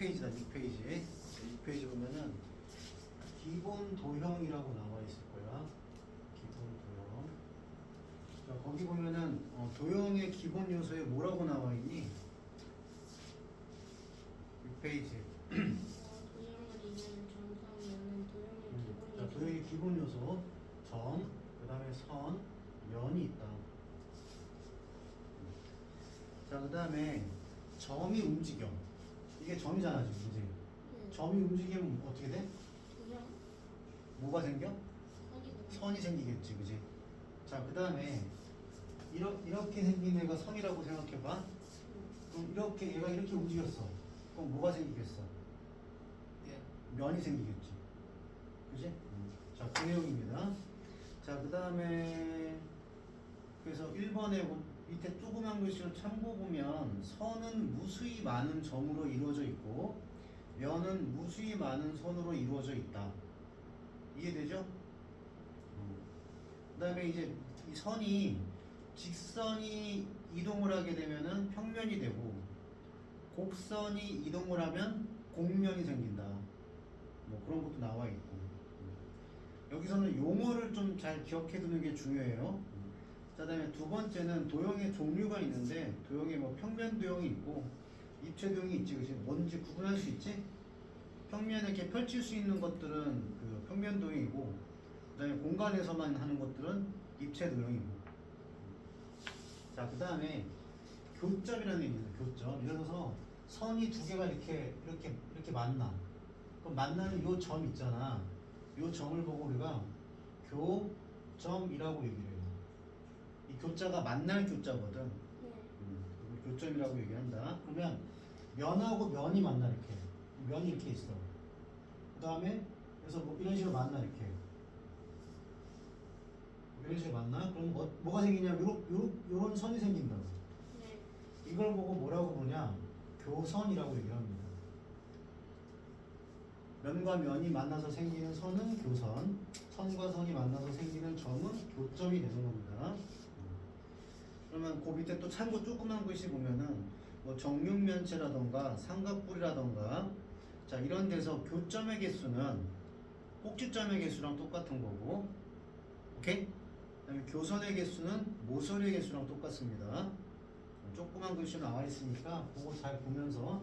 6페이지다 6페이지. 6페이지 보면은 기본 도형이라고 나와 있을 거야. 기본 도형. 자, 거기 보면은 도형의 기본 요소에 뭐라고 나와 있니? 6페이지. 도형을 이루는 정상면은 도형의 기본 자, 요소. 도형의 기본 요소 점, 그 다음에 선, 면이 있다. 자, 그 다음에 점이 움직여. 이게 점이잖아 지금, 그지? 네. 점이 움직이면 어떻게 돼? 도형 뭐가 생겨? 선이 선이 생기겠지, 그지? 자, 그 다음에 이렇게 생긴 애가 선이라고 생각해봐. 그럼 이렇게 얘가 이렇게 움직였어. 그럼 뭐가 생기겠어? 면이 생기겠지. 그지? 자, 그 내용입니다. 자, 그 다음에 그래서 1번에 밑에 조그만 글씨로 참고 보면 선은 무수히 많은 점으로 이루어져 있고 면은 무수히 많은 선으로 이루어져 있다. 이해되죠? 그 다음에 이제 이 선이 직선이 이동을 하게 되면은 평면이 되고 곡선이 이동을 하면 곡면이 생긴다. 뭐 그런 것도 나와 있고. 여기서는 용어를 좀 잘 기억해 두는 게 중요해요. 자, 다음에 두 번째는 도형의 종류가 있는데 도형에 뭐 평면 도형이 있고 입체 도형이 있지, 그치? 뭔지 구분할 수 있지? 평면에 이렇게 펼칠 수 있는 것들은 그 평면 도형이고 그 다음에 공간에서만 하는 것들은 입체 도형이고. 자, 그 다음에 교점이라는 게 있어요. 교점. 예를 들어서 선이 두 개가 이렇게 만나. 그럼 만나는 요 점 있잖아. 요 점을 보고 우리가 교점이라고 얘기를 해요. 이 교자가 만날 교자거든. 네. 교점이라고 얘기한다. 그러면 면하고 면이 만나 이렇게. 면이 이렇게 있어. 그 다음에 그래서 뭐 이런 식으로 만나 이렇게. 이런 식으로 만나. 그럼 뭐가 생기냐면 요런 선이 생긴다고. 네. 이걸 보고 뭐라고 부르냐? 교선이라고 얘기를 합니다. 면과 면이 만나서 생기는 선은 교선, 선과 선이 만나서 생기는 점은 교점이 되는 겁니다. 그러면 그 밑에 또 참고 조그만 글씨 보면은 뭐 정육면체라던가 삼각뿔이라던가 자, 이런 데서 교점의 개수는 꼭지점의 개수랑 똑같은 거고, 오케이? 그다음에 교선의 개수는 모서리의 개수랑 똑같습니다. 조그만 글씨 나와 있으니까 그거 잘 보면서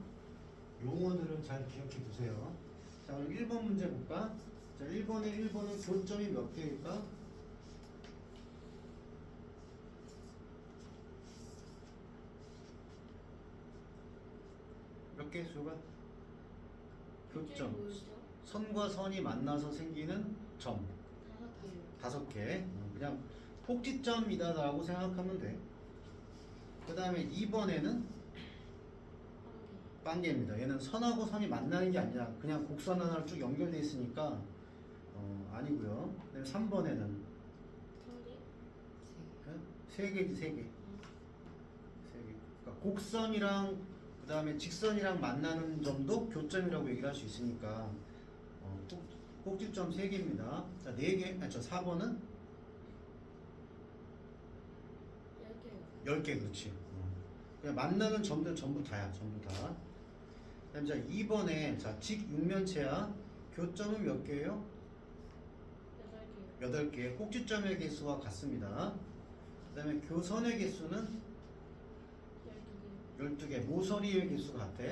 용어들을 잘 기억해 두세요. 자, 그럼 1번 문제 볼까? 자, 1번은 교점이 몇 개일까? 몇 개 수가? 교점. 뭐였죠? 선과 선이 만나서 생기는 점. 5개요. 5개. 그냥 꼭지점이다라고 생각하면 돼. 그 다음에 2번에는 빵개입니다. 얘는 선하고 선이 만나는 게 아니라 그냥 곡선 하나로 쭉 연결되어 있으니까 아니고요. 그다음에 3번에는 3개지 3개. 그러니까 곡선이랑 그 다음에 직선이랑 만나는 점도 교점이라고 얘기를 할 수 있으니까 꼭지점 3개입니다. 자, 4개, 4번은 10개요. 10개, 그렇지. 그냥 만나는 점들 전부 다야, 전부 다. 그 다음에 자, 2번에, 자, 직육면체야. 교점은 몇 개예요? 8개요. 8개. 꼭지점의 개수와 같습니다. 그 다음에 교선의 개수는 12개요. 12개. 모서리의 개수가 같아.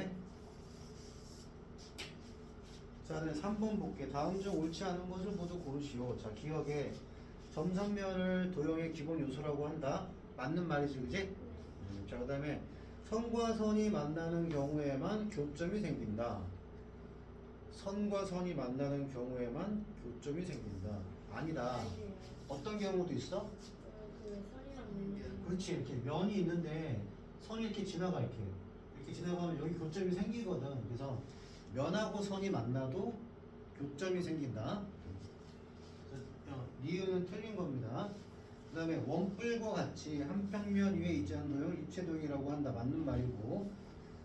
자, 그다음에 3번 볼게. 다음 중 옳지 않은 것을 모두 고르시오. 자, 기억에 점선면을 도형의 기본 요소라고 한다. 맞는 말이지, 그지? 자, 그 다음에 선과 선이 만나는 경우에만 교점이 생긴다. 선과 선이 만나는 경우에만 교점이 생긴다. 아니다. 아니에요. 어떤 경우도 있어? 그 선이랑 면이. 그렇지. 이렇게 면이 있는데 선이 이렇게 지나가 이렇게 지나가면 여기 교점이 생기거든. 그래서 면하고 선이 만나도 교점이 생긴다. 니은은 틀린 겁니다. 그 다음에 원뿔과 같이 한 평면 위에 있지 않은 도형을 입체도형이라고 한다. 맞는 말이고,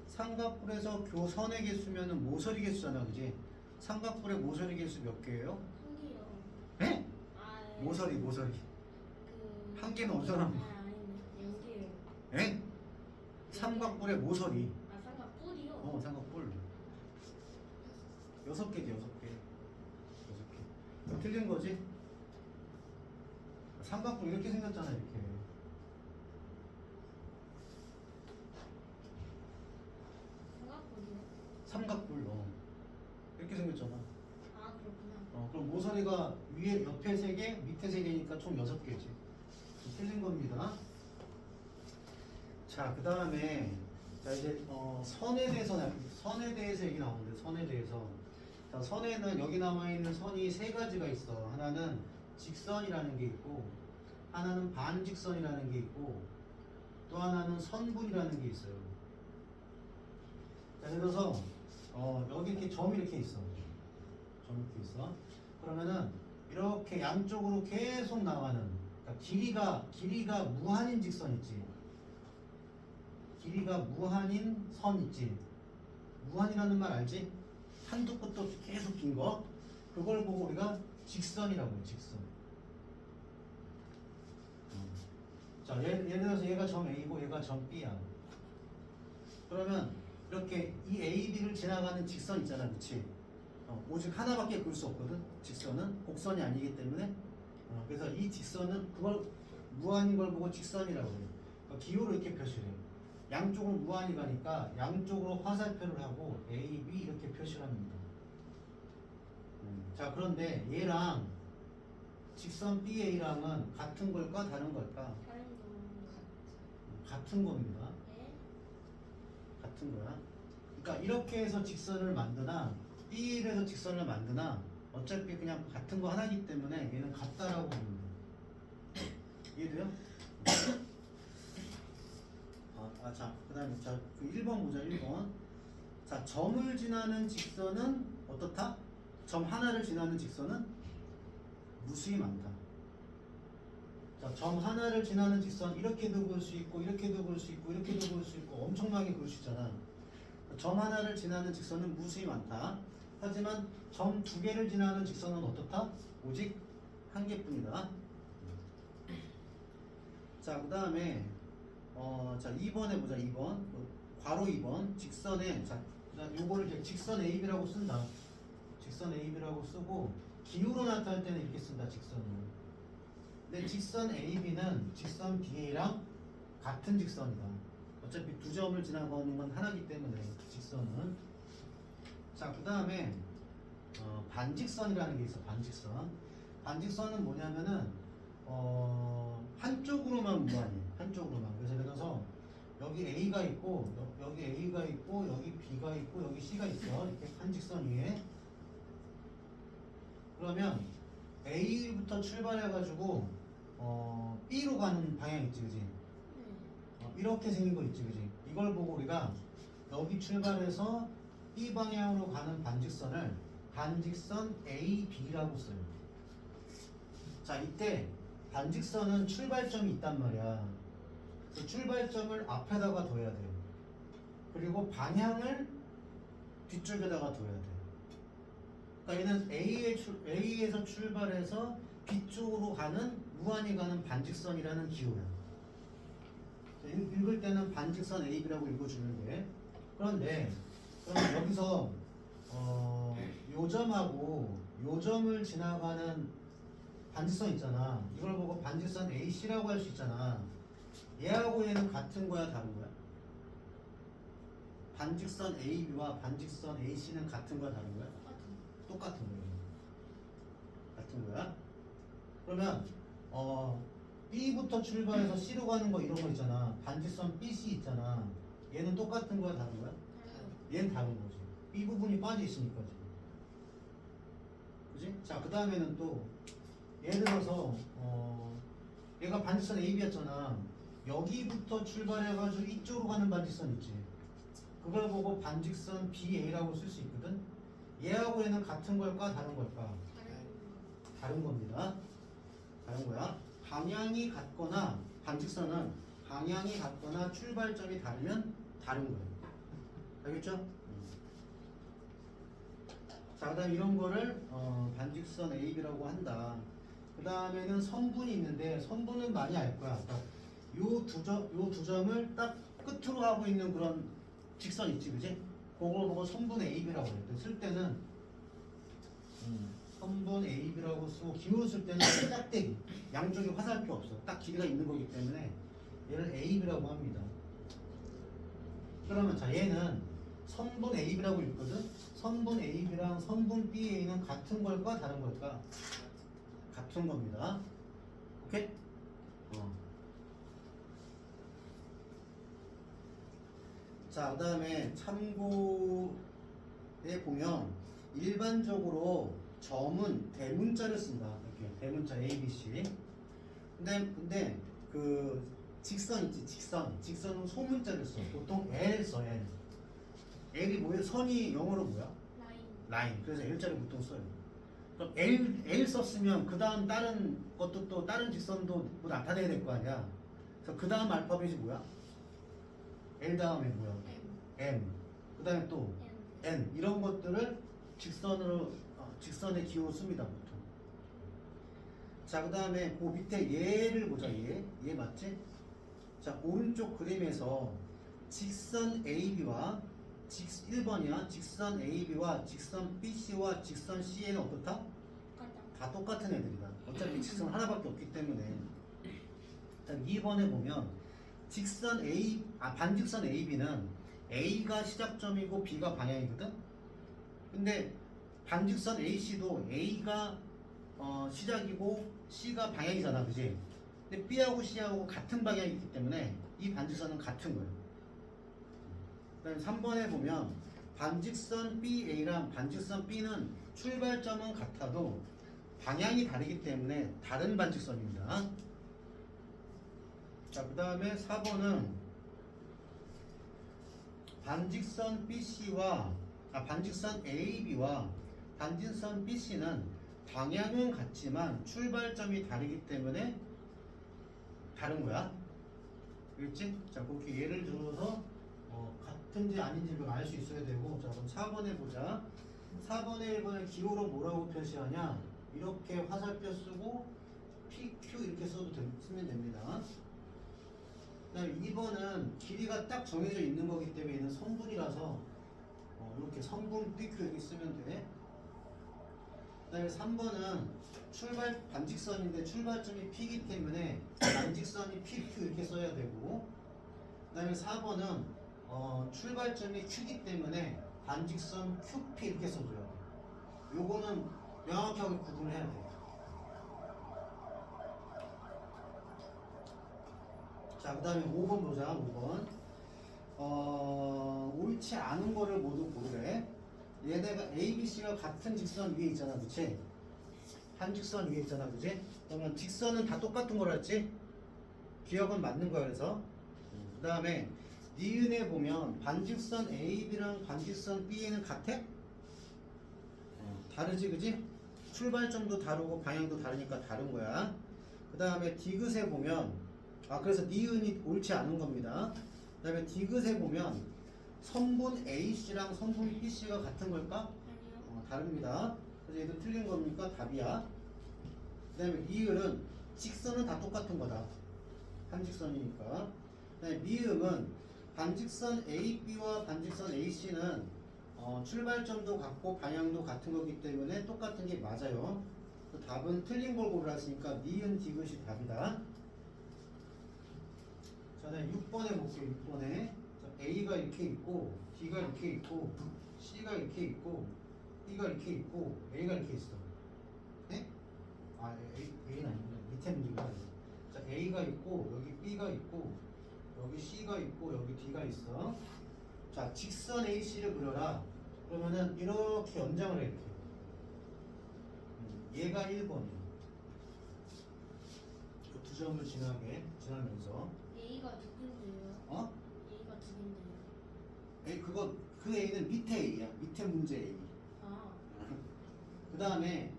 삼각뿔에서 교선의 개수면은 모서리 개수잖아, 그지? 삼각뿔의 모서리 개수 몇 개예요? 1개요. 에? 아, 모서리. 한 개는 없잖아. 아니네. 0개요. 에? 삼각뿔의 모서리. 아, 삼각뿔이요? 삼각뿔. 6개지 6개. 틀린 거지? 삼각뿔 이렇게 생겼잖아 이렇게. 삼각뿔이요? 삼각뿔 이렇게 생겼잖아. 아 그렇구나. 그럼 모서리가 위에 옆에 3개, 밑에 3개니까 총 6개지. 틀린 겁니다. 자, 그 다음에 자 이제 선에 대해서 얘기 나오는데 선에 대해서 자 선에는 여기 나와 있는 선이 3가지가 있어. 하나는 직선이라는 게 있고, 하나는 반직선이라는 게 있고, 또 하나는 선분이라는 게 있어요. 자, 예를 들어서 여기 이렇게 점이 이렇게 있어. 점 이렇게 있어. 그러면은 이렇게 양쪽으로 계속 나가는, 그러니까 길이가 무한인 직선 있지. 길이가 무한인 선 있지. 무한이라는 말 알지? 한도 끝도 없이 계속 긴 거. 그걸 보고 우리가 직선이라고 해요. 직선. 자, 예를 들어서 얘가 점 A고 얘가 점 B야. 그러면 이렇게 이 A, B를 지나가는 직선 있잖아, 그렇지? 오직 하나밖에 그을 수 없거든. 직선은 곡선이 아니기 때문에. 그래서 이 직선은 그걸 무한인 걸 보고 직선이라고 해요. 그러니까 기호로 이렇게 표시를 해요. 양쪽으로 무한히 가니까 양쪽으로 화살표를 하고 A, B 이렇게 표시를 합니다. 자, 그런데 얘랑 직선 BA랑은 같은 걸까 다른 걸까? 다른 거 같은 겁니다. 네? 같은 거야. 그러니까 이렇게 해서 직선을 만드나 B를 해서 직선을 만드나 어차피 그냥 같은 거 하나이기 때문에 얘는 같다라고 봅니다. 이해돼요? 자, 그 다음에 그 1번 보자. 1번. 자, 점을 지나는 직선은 어떻다? 점 하나를 지나는 직선은 무수히 많다. 자, 점 하나를 지나는 직선 이렇게도 그을 수 있고 이렇게도 그을 수 있고 이렇게도 그을 수 있고 엄청나게 그을 수 있잖아. 점 하나를 지나는 직선은 무수히 많다. 하지만 점 2개를 지나는 직선은 어떻다? 오직 1개뿐이다. 자, 그 다음에 자 2번에 보자. 2번 괄호 2번 직선에 자 요거를 이제 직선 AB라고 쓴다. 직선 AB라고 쓰고 기호로 나타낼 때는 이렇게 쓴다. 직선을. 근데 직선 AB는 직선 BA랑 같은 직선이다. 어차피 두 점을 지나가는 건 하나이기 때문에 직선은. 자, 그 다음에 반직선이라는 게 있어. 반직선은 뭐냐면은 한쪽으로만 무한해. 한쪽으로만. 그래서 예를 들어서 여기 A가 있고 여기 A가 있고 여기 B가 있고 여기 C가 있어. 이렇게 한 직선 위에. 그러면 A부터 출발해가지고 B로 가는 방향 있지, 그지? 이렇게 생긴 거 있지, 그지? 이걸 보고 우리가 여기 출발해서 B 방향으로 가는 반직선을 반직선 AB라고 써요. 자, 이때 반직선은 출발점이 있단 말이야. 그 출발점을 앞에다가 둬야 돼. 그리고 방향을 뒤쪽에다가 둬야 돼. 그러니까 얘는 A에서 출발해서 B 쪽으로 가는 무한히 가는 반직선이라는 기호야. 읽을 때는 반직선 AB라고 읽어주면 돼. 그런데 그럼 여기서 요 점하고 요 점을 지나가는 반직선 있잖아. 이걸 보고 반직선 AC라고 할 수 있잖아. 얘하고 얘는 같은 거야, 다른 거야? 반직선 AB와 반직선 AC는 같은 거야, 다른 거야? 똑같은 거야. 같은 거야. 그러면 B부터 출발해서 C로 가는 거 이런 거 있잖아. 반직선 BC 있잖아. 얘는 똑같은 거야, 다른 거야? 얘는 다른 거지. B 부분이 빠져 있으니까 지금. 그지? 자, 그 다음에는 또 예를 들어서 얘가 반직선 AB였잖아. 여기부터 출발해가지고 이쪽으로 가는 반직선 있지. 그걸 보고 반직선 BA라고 쓸 수 있거든. 얘하고 얘는 같은 걸까 다른 걸까? 다른 겁니다. 다른 거야. 방향이 같거나 반직선은 방향이 같거나 출발점이 다르면 다른 거예요. 알겠죠? 자, 그다음 이런 거를 반직선 AB라고 한다. 그 다음에는 선분이 있는데 선분은 많이 알 거야. 그러니까 요 두 점을 딱 끝으로 하고 있는 그런 직선 있지, 그지? 그걸 보고 선분 AB라고 해. 쓸 때는 선분 AB라고 쓰고 기울어 쓸 때는 짝대기 양쪽에 화살표 없어. 딱 길이가 있는 거기 때문에 얘를 AB라고 합니다. 그러면 자 얘는 선분 AB라고 읽거든. 선분 AB랑 선분 BA는 같은 걸까 다른 걸까? 같은 겁니다. 오케이? 자, 그 다음에 참고에 보면 일반적으로 점은 대문자를 쓴다. 이렇게 대문자 A, B, C. 근데 그 직선 있지, 직선은 소문자를 써. 보통 L 써, L. L이 뭐예요? 선이 영어로 뭐야? 라인. 그래서 L자를 보통 써요. 그럼 L 썼으면 그 다음 다른 것도 또 다른 직선도 뭐 나타내야 될 거 아니야. 그래서 그 다음 알파벳이 뭐야? L 다음에 뭐야? M. 그 다음에 또 N. 이런 것들을 직선의 기호로 씁니다, 보통. 자, 그 다음에 그 밑에 얘를 보자, 얘 맞지? 자, 오른쪽 그림에서 직선 AB와 1번이야. 직선 AB와 직선 BC와 직선 CA는 어떻다? 다 똑같은 애들이다. 어차피 직선 하나밖에 없기 때문에. 자, 2번에 보면 반직선 AB는 A가 시작점이고 B가 방향이거든. 근데 반직선 AC도 A가 시작이고 C가 방향이잖아, 그지? 근데 B하고 C하고 같은 방향이기 때문에 이 반직선은 같은 거예요. 그다음에 3번에 보면 반직선 BA랑 반직선 B는 출발점은 같아도 방향이 다르기 때문에 다른 반직선입니다. 자, 그 다음에 4번은 반직선 AB와 반직선 BC는 방향은 같지만 출발점이 다르기 때문에 다른 거야. 그렇지? 자, 그렇게 예를 들어서 같은지 아닌지를 알 수 있어야 되고. 자, 그럼 4번에 보자. 4번에 1번을 기호로 뭐라고 표시하냐? 이렇게 화살표 쓰고 PQ 이렇게 쓰면 됩니다. 그다음에 2번은 길이가 딱 정해져 있는 거기 때문에 얘는 선분이라서 이렇게 선분 PQ 이렇게 쓰면 돼. 그다음에 3번은 반직선인데 출발점이 P이기 때문에 반직선이 PQ 이렇게 써야 되고. 그다음에 4번은 출발점이 Q이기 때문에 반직선 QP 이렇게 써줘야 돼. 요거는 명확하게 구분해야 돼. 자, 그 다음에 5번 보자. 5번 옳지 않은 거를 모두 고르래. 얘네가 A, B, C가 같은 직선 위에 있잖아, 그치? 한 직선 위에 있잖아, 그치? 그러면 직선은 다 똑같은 거라 했지? 기억은 맞는 거야. 그래서 그 다음에 니은에 보면 반직선 AB랑 반직선 B는 같아? 다르지, 그지? 출발점도 다르고 방향도 다르니까 다른 거야. 그 다음에 디귿에 보면 그래서 니은이 옳지 않은 겁니다. 그 다음에 디귿에 보면 선분 AC랑 선분 BC가 같은 걸까? 다릅니다. 그래서 얘도 틀린 겁니까? 답이야. 그 다음에 리을은 직선은 다 똑같은 거다. 한 직선이니까. 그 다음에 미음은 반직선 AB와 반직선 AC는 출발점도 같고 방향도 같은 거기 때문에 똑같은 게 맞아요. 답은 틀린 걸 고르라했으니까 니은 디귿이 답이다. 자, 다음에 6번에 볼게요. 6번에 A가 이렇게 있고 B가 이렇게 있고 C가 이렇게 있고 B가 이렇게 있고 A가 이렇게 있어. 네? A는 아니구나. 밑에 문제가. 자, A가 있고 여기 B가 있고 여기 C가 있고 여기 D가 있어. 자, 직선 AC를 그려라. 그러면은 이렇게 연장을 해. 이렇게. 얘가 1번이야. 그 두 점을 지나면서 A가 두 개인데요. A가 두 개인데요. 그 A는 밑에 A야. 밑에 문제 A. 그 다음에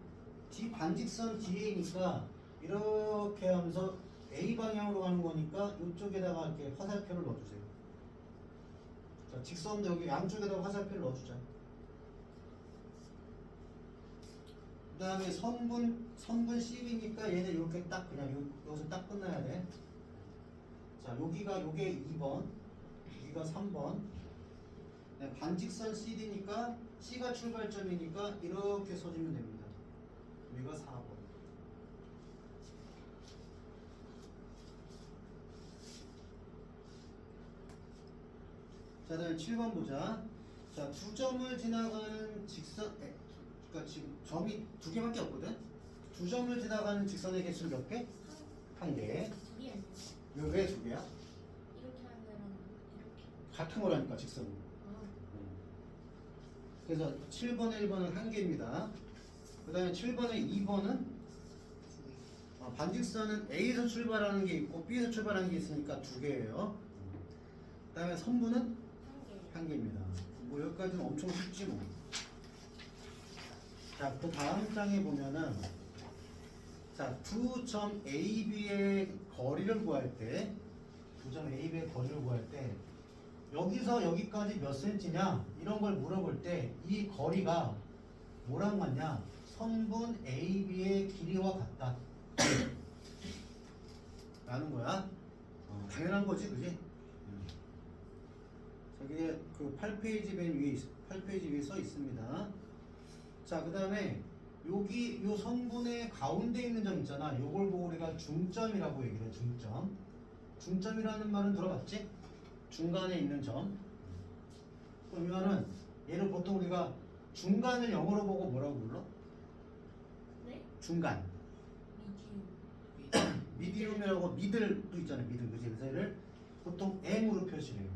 반직선 DA니까 이렇게 하면서 A 방향으로 가는 거니까 이쪽에다가 이렇게 화살표를 넣어주세요. 자, 직선 여기 양쪽에다가 화살표를 넣어주자. 그 다음에 선분 CB니까 얘는 이렇게 딱 그냥 여기서 딱 끝나야 돼. 자, 요게 2번, 여기가 3번. 반직선 CD니까 C가 출발점이니까 이렇게 써주면 됩니다. 여기가 4번. 자, 다음 7번 보자. 자, 두 점을 지나가는 직선, 그러니까 지금 점이 두 개밖에 없거든? 두 점을 지나가는 직선의 개수 몇 개? 한 개. 둘이 아니에요. 이거 왜 두 개야? 이렇게 하는 거랑 이렇게. 같은 거라니까, 직선은. 아, 그래서 7번에 1번은 한 개입니다. 그 다음에 7번에 2번은 반직선은 A에서 출발하는 게 있고 B에서 출발하는 게 있으니까 두 개예요. 그 다음에 선분은 한 개. 한 개입니다. 뭐 여기까지는 엄청 쉽지 뭐. 자, 그 다음 장에 보면은 자, 두 점 A, B의 거리를 구할 때 두 점 A, B의 거리를 구할 때 여기서 여기까지 몇 센치냐 이런 걸 물어볼 때 이 거리가 뭐랑 같냐? 선분 A, B의 길이와 같다 라는 거야. 당연한 거지, 그지? 저기 그 8페이지 맨 위에 8페이지 위에 써 있습니다. 자, 그 다음에 여기 요 선분의 가운데 있는 점 있잖아. 요걸 보고 우리가 중점이라고 얘기를 해. 중점. 중점이라는 말은 들어봤지? 중간에 있는 점. 그러면은 얘를 보통 우리가 중간을 영어로 보고 뭐라고 불러? 네? 중간. 미디움. 미디움이라고 미들도 있잖아요. 미들. 그지? 그래서 얘를 보통 M으로 표시를 해요.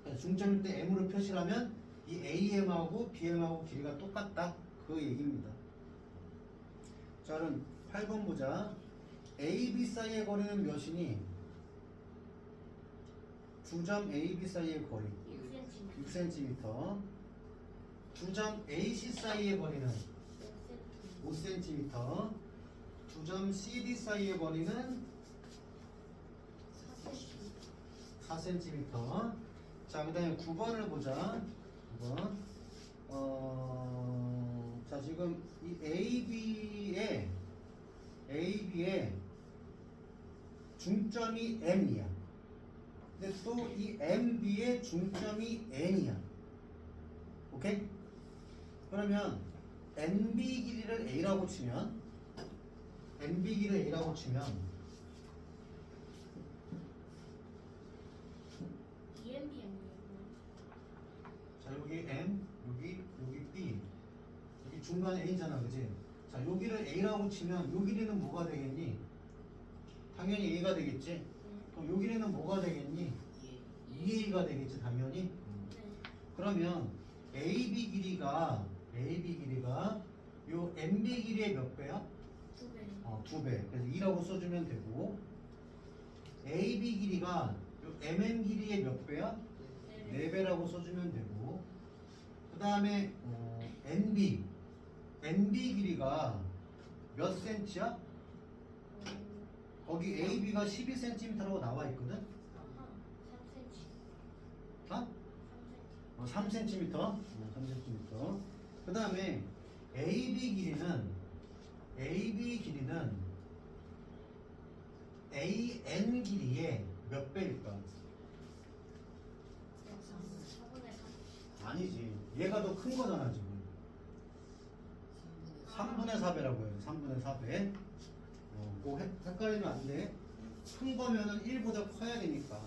그러니까 중점일 때 M으로 표시를 하면 이 AM하고 BM하고 길이가 똑같다. 그 얘기입니다. 자, 그럼 8번 보자. A, B 사이의 거리는 몇이니? 두 점 A, B 사이의 거리 6cm. 6cm. 두 점 A, C 사이의 거리는 5cm. 5cm. 두 점 C, D 사이의 거리는 4cm. 4cm. 자, 그 다음에 9번을 보자. 9번. 자, 지금 이 AB의 중점이 M이야. 근데 또 이 MB의 중점이 N이야. 오케이? 그러면 NB 길이를 A라고 치면 NB 길이를 A라고 치면 EMB 아니에요? 자, 여기 M, 여기 B, 여기 중간에 A잖아, 그지? 자, 여기를 A라고 치면 요 길이는 뭐가 되겠니? 당연히 A가 되겠지? 네. 그럼 요 길이는 뭐가 되겠니? 2A가 되겠지, 당연히? 네. 그러면 AB 길이가 요 MB 길이의 몇 배야? 2배. 2배. 그래서 2라고 써주면 되고, AB 길이가 요 MN 길이의 몇 배야? 4배. 4배라고 써주면 되고, 그 다음에 NB 길이가 몇 센치야? 거기 AB가 12cm라고 나와 있거든? 아하. 3cm. 어? 3cm. 3cm. 3cm. 그 다음에 AB 길이는 AN 길이의 몇 배일까? 4분의 3. 아니지. 얘가 더 큰 거잖아, 지금. 3분의 4배라고 해요. 3분의 4배. 그거 헷갈리면 안 돼. 큰 거면은 1보다 커야 되니까.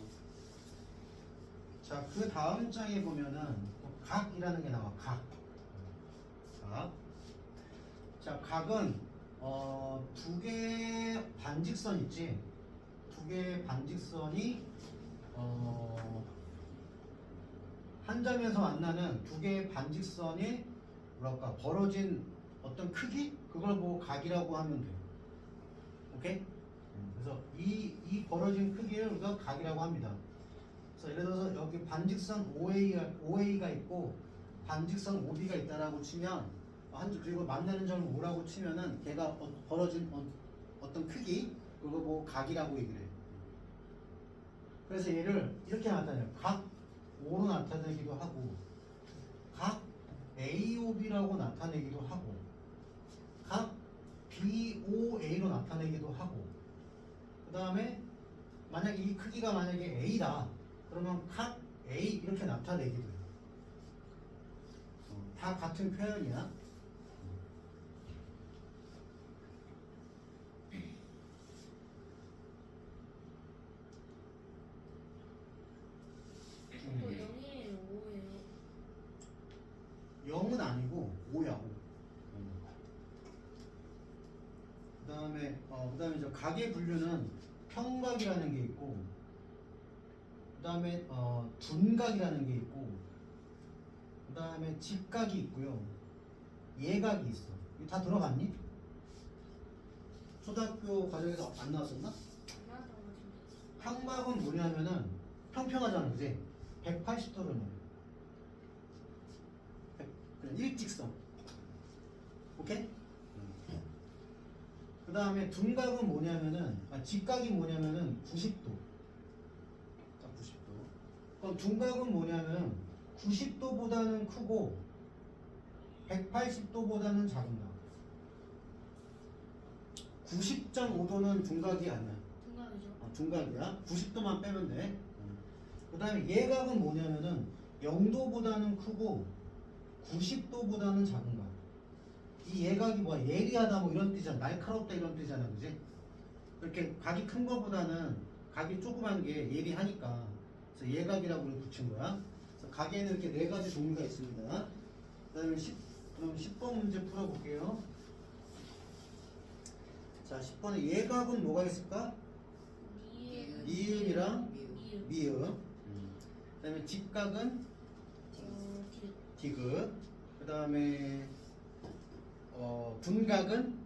자, 그 다음 장에 보면은 각이라는 게 나와. 각. 자, 각은 두 개의 반직선 있지. 두 개의 반직선이 한 점에서 만나는 두 개의 반직선이 뭐랄까 벌어진 어떤 크기? 그걸 보고 각이라고 하면 돼. 오케이? 그래서 이 벌어진 크기를 우리가 각이라고 합니다. 그래서 예를 들어서 여기 반직선 OA가 있고 반직선 OB가 있다라고 치면 그리고 만나는 점을 O라고 치면은 걔가 벌어진 어떤 크기 그걸 보고 각이라고 얘기를 해. 그래서 얘를 이렇게 나타내요. 각 O로 나타내기도 하고 각 AOB라고 나타내기도 하고 각 BOA로 나타내기도 하고 그 다음에 만약에 이 크기가 만약에 A다 그러면 각 A 이렇게 나타내기도 해요. 다 같은 표현이야. 또 0이에요 5예요 0은 아니고 5야 5. 그다음에 저 각의 분류는 평각이라는 게 있고, 그다음에 둔각이라는 게 있고, 그다음에 직각이 있고요. 예각이 있어. 이거 다 들어봤니? 초등학교 과정에서 안 나왔었나? 안 나왔던 것 같은데 평각은 뭐냐면은 평평하잖아, 그지? 180도로 는 그냥 일직선. 오케이? 그 다음에 둔각은 뭐냐면은 직각이 뭐냐면은 90도. 딱 90도. 그럼 둔각은 뭐냐면 90도보다는 크고 180도보다는 작은다. 90.5도는 둔각이 아니야. 중간이죠 둔각이야. 90도만 빼면 돼. 그 다음에 예각은 뭐냐면은 0도보다는 크고 90도보다는 작은 거야. 이 예각이 뭐야? 예리하다 뭐 이런 뜻이잖아. 날카롭다 이런 뜻이잖아. 그지? 이렇게 각이 큰 거보다는 각이 조그만 게 예리하니까 그래서 예각이라고 붙인 거야. 그래서 각에는 이렇게 네 가지 종류가 있습니다. 그다음에 그럼 10번 문제 풀어볼게요. 자, 10번에 예각은 뭐가 있을까? 니은이랑 미음. 그다음에 직각은 디귿. 그다음에 둔각은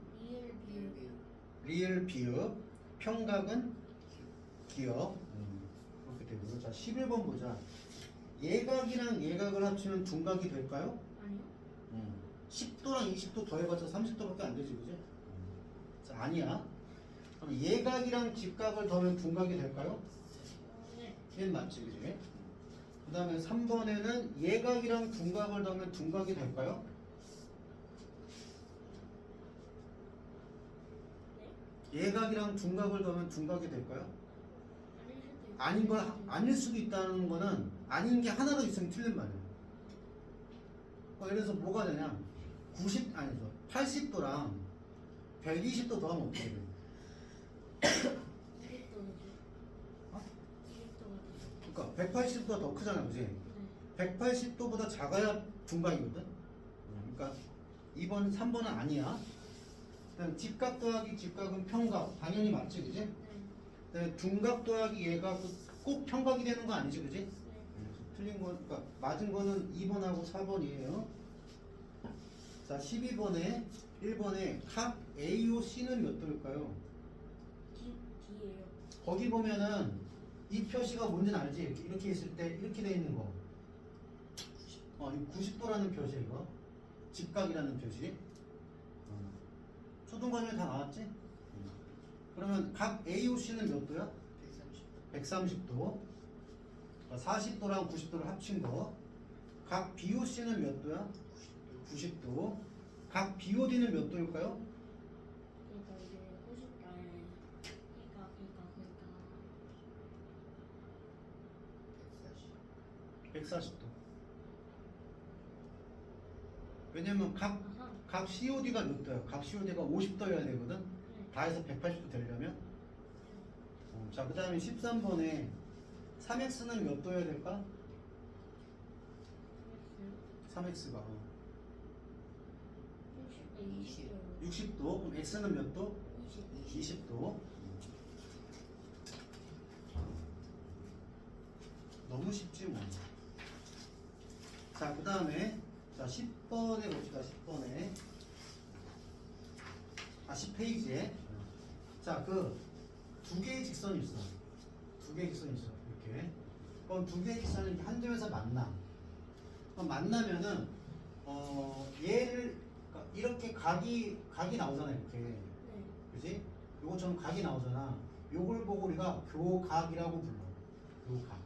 리을 비읍. 평각은 기역. 그렇게 되고요. 자, 11번 보자. 예각이랑 예각을 합치면 둔각이 될까요? 아니요 10도랑 20도 더해봤자 30도밖에 안 되지, 그지? 자, 아니야. 그럼 예각이랑 직각을 더하면 둔각이 될까요? 네 얘는 맞지, 그지? 그 다음에 3번에는 예각이랑 둔각을 더하면 둔각이 될까요? 예각이랑 둔각을 더하면 둔각이 될까요? 아닐 수도 있다는 거는 아닌 게 하나로 있으면 틀린 말이에요. 예를 들어서 뭐가 되냐? 80도랑 120도 더하면 어떻게 돼? 200도죠 어? 200도가 그러니까 180도가 더 크잖아, 그지? 180도보다 작아야 둔각이거든. 그러니까 2번, 3번은 아니야. 그다음 직각 더하기 직각은 평각, 당연히 맞지, 그지? 그다음에 둔각 더하기 예각 꼭 평각이 되는 거 아니지, 그지? 틀린 거, 그러니까 맞은 거는 2번하고 4번이에요. 자, 12번에 1번에 각 AOC는 몇 도일까요? D예요 거기 보면은 이 표시가 뭔지는 알지? 이렇게 있을 때 이렇게 돼 있는 거. 이 90도라는 표시 이거. 직각이라는 표시. 초등과정에 다 나왔지? 그러면 각 AOC는 몇 도야? 130도. 40도랑 90도를 합친 거. 각 BOC는 몇 도야? 90도. 각 BOD는 몇 도일까요? 그러니까 이게 90도에 그러니까 140도. 왜냐면 각 COD가 몇 도야? 각 COD가 50도여야 되거든? 다 해서 180도 되려면? 자, 그 다음에 13번에 3x는 몇 도여야 될까? 3x가 60도. 그럼 x는 몇 도? 20도. 너무 쉽지 뭐. 자, 그 다음에 자 10번에 봅시다. 10번에 10페이지에 자, 그 두 개의 직선이 있어. 두 개의 직선이 있어. 이렇게. 그럼 두 개의 직선이 한 점에서 만나. 그럼 만나면은 얘를 그러니까 이렇게 각이 나오잖아, 이렇게. 그지? 요거처럼 각이 나오잖아. 요걸 보고 우리가 교각이라고 불러. 교각.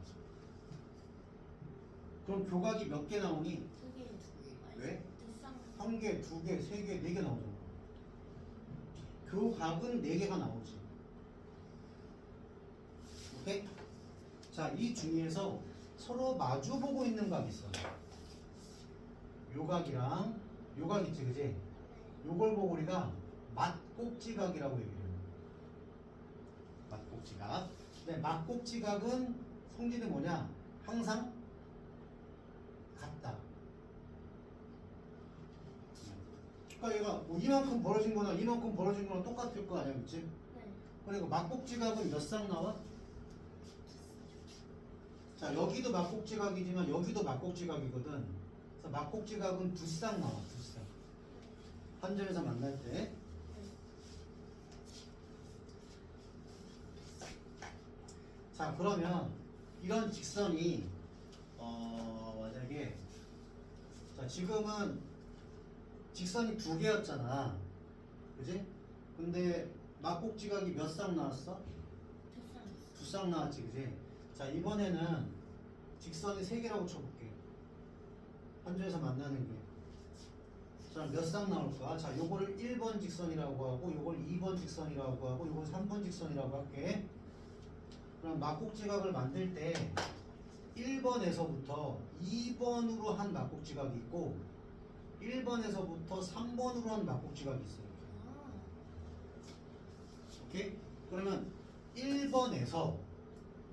그럼 교각이 몇 개 나오니? 왜? 한 개, 두 개, 세 개, 네 개 나오잖아. 교각은 네 개가 나오지. 오케이? 자, 이 중에서 서로 마주보고 있는 각이 있어. 요각이랑 요각 있지, 그지? 요걸 보고 우리가 맞꼭지각이라고 얘기해요. 맞꼭지각. 근데 맞꼭지각은 성질이 뭐냐? 항상 같다. 그러니까 얘가 뭐 이만큼 벌어진 거나 이만큼 벌어진 거나 똑같을 거 아니야, 그치? 네. 그리고 맞꼭지각은 몇 쌍 나와? 자, 여기도 맞꼭지각이지만 여기도 맞꼭지각이거든. 그래서 맞꼭지각은 두 쌍 나와, 두 쌍. 한 점에서 만날 때. 자, 그러면 이런 직선이 만약에 자, 지금은 직선이 두 개였잖아. 그지? 근데 막꼭지각이 몇 쌍 나왔어? 두 쌍 나왔지, 그지? 자, 이번에는 직선이 세 개라고 쳐볼게. 한 점에서 만나는 게. 자, 몇 쌍 나올까? 자, 요거를 1번 직선이라고 하고, 요걸 2번 직선이라고 하고, 요걸 3번 직선이라고 할게. 그럼 막꼭지각을 만들 때 1번에서부터 2번으로 한 막꼭지각이 있고 1번에서부터 3번으로 한 막꼭지각이 있어요. 오케이? 그러면 1번에서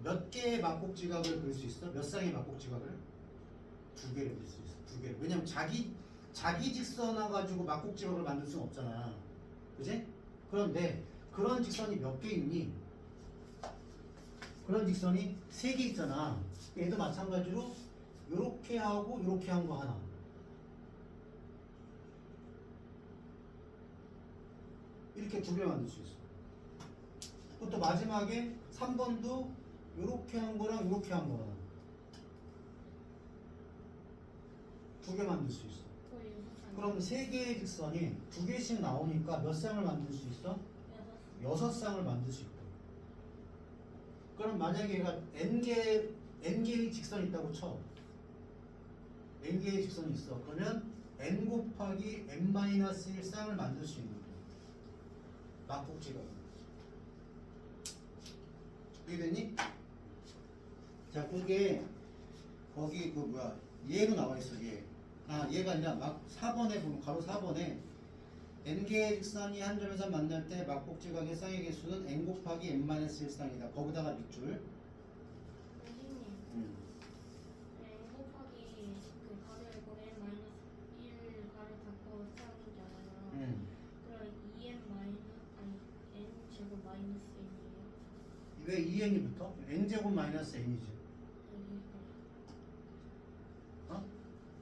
몇 개의 막꼭지각을 그릴 수 있어? 몇 쌍의 막꼭지각을? 두 개를 그릴 수 있어. 두 개를. 왜냐면 자기 직선화 가지고 막꼭지각을 만들 수는 없잖아. 그지? 그런데 그런 직선이 몇 개 있니? 그런 직선이 세 개 있잖아. 얘도 마찬가지로 요렇게 하고 요렇게 한 거 하나. 이렇게 두 개 만들 수 있어. 또 마지막에 3번도 요렇게 한 거랑 요렇게 한 거랑 두 개 만들 수 있어. 그럼 세 개의 직선이 두 개씩 나오니까 몇 쌍을 만들 수 있어? 6쌍을 만들 수 있다. 그럼 만약에 얘가 n개의 직선이 있다고 쳐. n개의 직선이 있어. 그러면 n 곱하기 n-1쌍을 만들 수 있는 거야. 막꼭지가. 이해됐니? 자, 그게 거기 그 뭐야 얘로 나와 있어. 얘. 아, 얘가 아니라 막 4번에 보면 가로 4번에 n개의 직선이 한 점에서 만날 때 막꼭지각의 쌍의 개수는 n 곱하기 n-1쌍이다. 거기다가 밑줄. 선생님, 음. n 곱하기 그 가로에 n 마이너스 1 가로 닫고 쌍이잖아요. 그럼 2n 마이너스 아니 n 제곱 마이너스 n이에요. 왜 2n이 붙어? n제곱 마이너스 n이지. 어?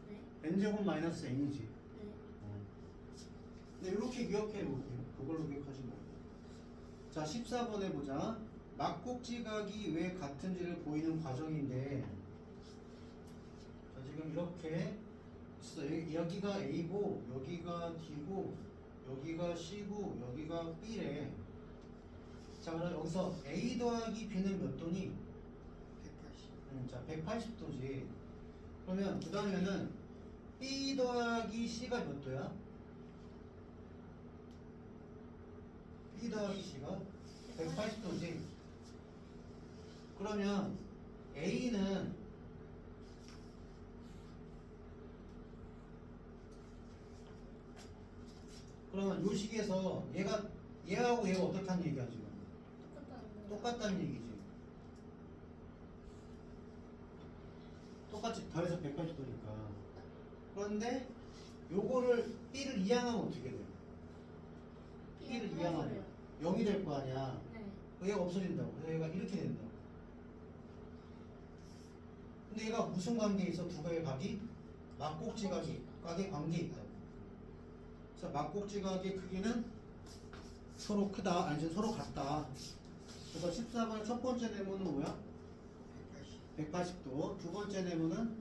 네? n제곱 마이너스 n이지. 네. 근데 이렇게 기억해 볼게요. 그걸로 기억하지 말고. 자, 14번에 보자. 막꼭지각이 왜 같은지를 보이는 과정인데, 자, 지금 이렇게 있어. 여기가 A고, 여기가 D고, 여기가 C고, 여기가 B래. 자, 그럼 여기서 A 더하기 B는 몇 도니? 180. 자, 180도지. 그러면 그 다음에는 B 더하기 C가 몇 도야? B 더하기 C가 180도지. 그러면 A는 그러면 요 식에서 얘하고 얘가 어떻다는 얘기야 지금? 똑같다는 얘기지. 똑같이 더해서 180도니까. 그런데 요거를 B를 이항하면 어떻게 돼? B를 이항하면 0이 될 거 아니야. 네. 얘가 없어진다고. 그래서 얘가 이렇게 된다고. 근데 얘가 무슨 관계에 있어? 두 개의 각이? 막꼭지각의 관계에 있다고. 그래서 막꼭지각의 크기는 서로 크다. 아니 서로 같다. 그래서 14번 첫 번째 네모는 뭐야? 180도. 두 번째 네모는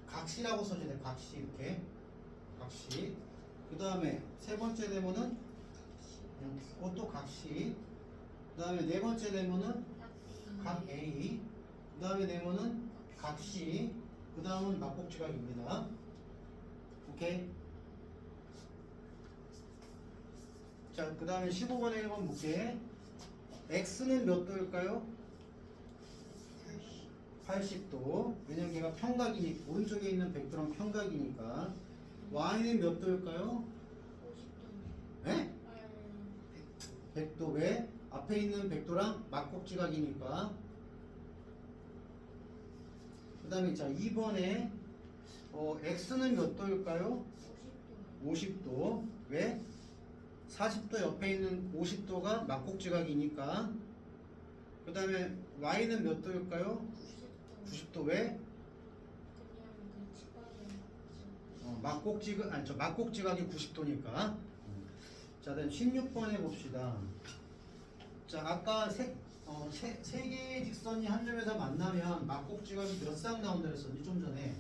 각시라고 써줘야 돼. 각시 이렇게. 각시. 그 다음에 세 번째 네모는 그것도 각시. 그 다음에 네 번째 네모는 각 A. 그 다음에 네모는 각시. 그 다음은 막꼭지각입니다. 오케이. 자, 그 다음에 15번에 1번 볼게. X는 몇 도일까요? 80도. 왜냐면 걔가 평각이니 오른쪽에 있는 백도랑 평각이니까. y는 몇 도일까요? 50도. 네? 100도. 왜? 앞에 있는 백도랑 막곡지각이니까. 그 다음에 자 2번에 x는 몇 도일까요? 50도. 50도. 왜? 40도 옆에 있는 50도가 막곡지각이니까. 그 다음에 y는 몇 도일까요? 90도. 90도. 왜? 그냥 그 직각이랑 막곡지각 아니 저 막곡지각이 90도니까. 자, 다음 16번에 봅시다. 자, 아까 세 개의 직선이 한 점에서 만나면 막곡지각이 몇 쌍 나온다 그랬었니 좀 전에.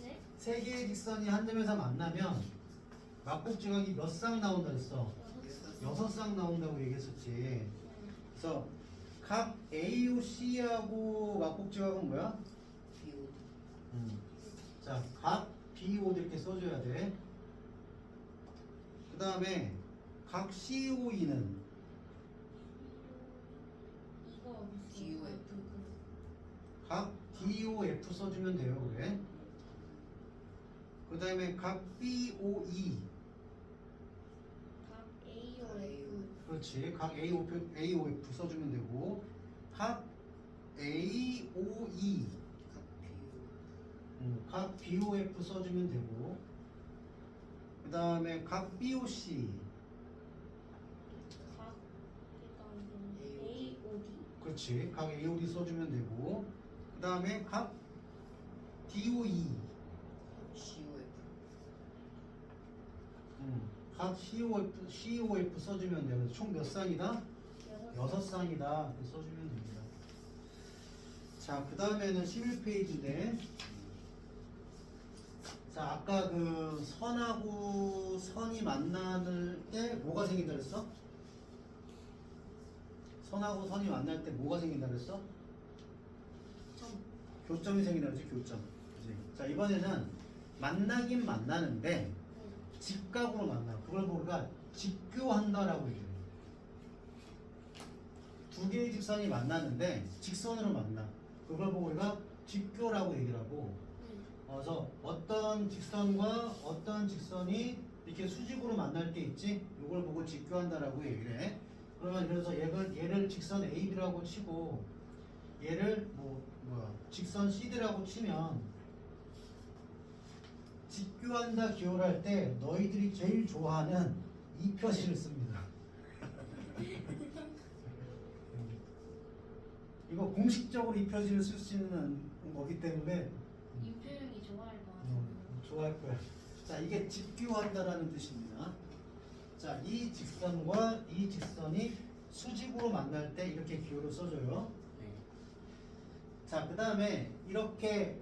네? 세 개의 직선이 한 점에서 만나면 막곡지각이 몇 쌍 나온다 그랬어. 6쌍 나온다고 얘기했었지. 그래서 각 AOC하고 막곡지각은 뭐야? 자, 각 BOD 이렇게 써줘야 돼. 그 다음에 각 COE는 이거 DOF. 각 DOF 써주면 돼요. 그래. 그 다음에 각 BOE. 각 AOF. 그렇지. 각 AOF 써주면 되고 각 AOE. 각 BOF 써주면 되고 그 다음에 각 BOC. 각 그러니까 AOD. 그렇지. 각 AOD 써주면 되고 그 다음에 각 DOE. 각 COF 써주면 돼요. 총 몇 쌍이다? 6쌍이다. 이렇게 써주면 됩니다. 자, 그 다음에는 11페이지인데 자, 아까 그 선하고 선이 만날 때 뭐가 생긴다 그랬어? 선하고 선이 만날 때 뭐가 생긴다 그랬어? 교점이 생긴다 그랬지, 교점. 그치? 자, 이번에는 만나긴 만나는데 직각으로 만나. 그걸 우리가 직교한다라고 얘기해요. 두 개의 직선이 만나는데 직선으로 만나. 그걸 보고 우리가 직교라고 얘기를 하고. 그래서 어떤 직선과 어떤 직선이 이렇게 수직으로 만날 때 있지? 이걸 보고 직교한다라고 얘기를 해. 그러면 그래서 얘를 직선 AB라고 치고 얘를 직선 CD라고 치면 직교한다 기호를 할 때 너희들이 제일 좋아하는 이 표시를 씁니다. 이거 공식적으로 이 표시를 쓸 수 있는 거기 때문에 임표영이 좋아할 것 같아요. 좋아할 거야. 자, 이게 직교한다라는 뜻입니다. 자, 이 직선과 이 직선이 수직으로 만날 때 이렇게 기호를 써줘요. 자, 그 다음에 이렇게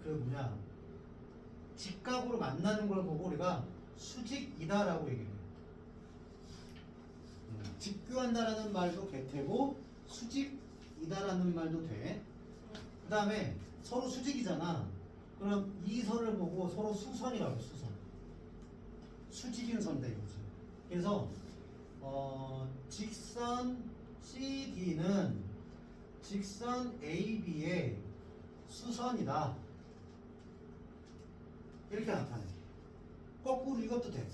직각으로 만나는 걸 보고 우리가 수직이다라고 얘기해요. 직교한다라는 말도 되고 수직이다라는 말도 돼. 그 다음에 서로 수직이잖아. 그럼 이 선을 보고 서로 수선이라고 해. 수선. 수직인 선이다 이거지. 그래서 직선 CD는 직선 AB의 수선이다. 이렇게 나타내. 거꾸로 이것도 돼.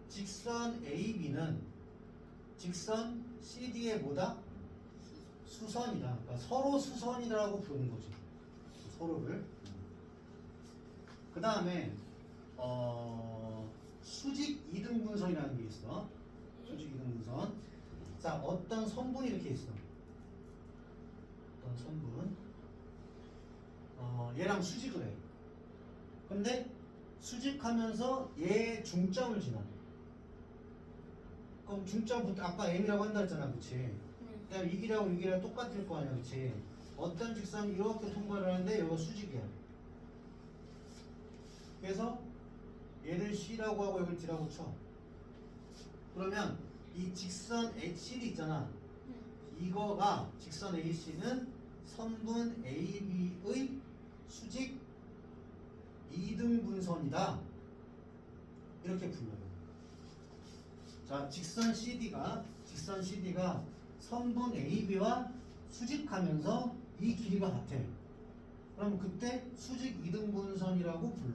직선 AB는 직선 CD의 뭐다? 수선이다. 그러니까 서로 수선이라고 부르는 거지. 서로를. 그 다음에 수직 이등분선이라는 게 있어. 수직 이등분선. 자, 어떤 선분이 이렇게 있어. 어떤 선분. 얘랑 수직을 해. 근데 수직하면서 얘 중점을 지나. 그럼 중점부터 아까 M이라고 한다 했잖아, 그치? 그다음 이 길이하고 이 길이랑 똑같을 거 아니야, 그치? 어떤 직선이 이렇게 통과를 하는데 이거 수직이야. 그래서 얘를 C라고 하고 여기를 D라고 쳐. 그러면 이 직선 HCD 있잖아. 이거가 직선 AC는 선분 AB의 수직 이등분선이다. 이렇게 불러요. 자, 직선 CD가 선분 AB와 수직하면서 이 길이가 같아. 그럼 그때 수직 이등분선이라고 불러.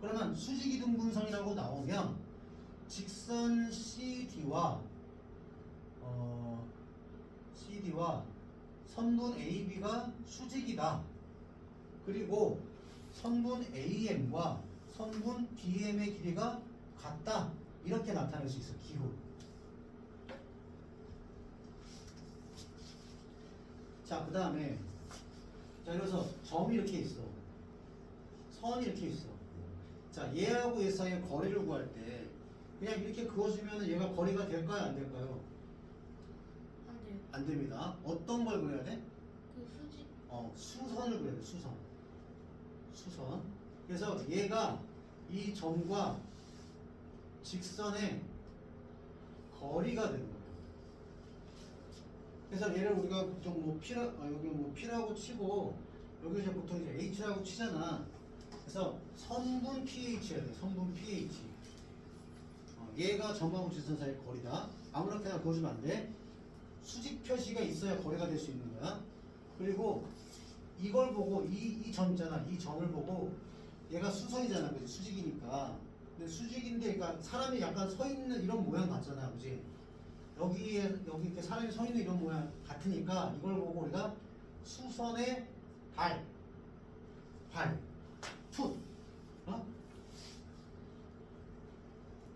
그러면 수직 이등분선이라고 나오면 직선 CD와 선분 AB가 수직이다. 그리고 선분 AM과 선분 BM의 길이가 같다. 이렇게 나타낼 수 있어. 기호. 자, 그 다음에 자, 그래서 점이 이렇게 있어. 선이 이렇게 있어. 자, 얘하고 얘 사이의 거리를 구할 때 그냥 이렇게 그어주면 얘가 거리가 될까요? 안 될까요? 안 돼요. 안 됩니다. 어떤 걸 그려야 돼? 그 수직 수선을 그려야 돼. 수선. 그래서 얘가 이 점과 직선의 거리가 되는 거예요. 그래서 얘를 우리가 보통 뭐 여기 뭐 P라고 치고 여기 이제 보통 이제 H라고 치잖아. 그래서 선분 PH야 돼. 선분 PH. 얘가 점하고 직선 사이의 거리다. 아무렇게나 그어주면 안 돼. 수직 표시가 있어야 거리가 될 수 있는 거야. 그리고 이걸 보고 이 점이잖아. 이 점을 보고 얘가 수선이잖아. 그지? 수직이니까. 근데 수직인데 그러니까 사람이 약간 서 있는 이런 모양 같잖아. 그지? 여기 이렇게 사람이 서 있는 이런 모양 같으니까 이걸 보고 우리가 수선의 발, 풋,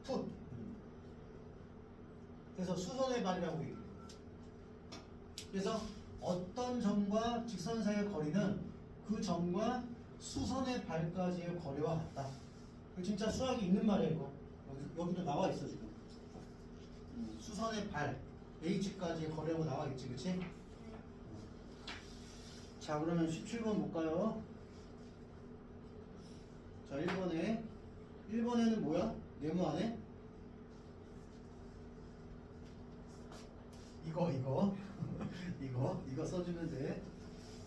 풋. 그래서 수선의 발이라고 얘기해요. 그래서 어떤 점과 직선 사이의 거리는 그 점과 수선의 발까지의 거리와 같다. 이거 진짜 수학이 있는 말이에요. 이거 여기도 나와 있어 지금. 수선의 발 H까지의 거리라고 나와 있지, 그렇지? 자, 그러면 17번 볼까요? 자, 1번에는 뭐야? 네모 안에? 이거 이거 써주면 돼.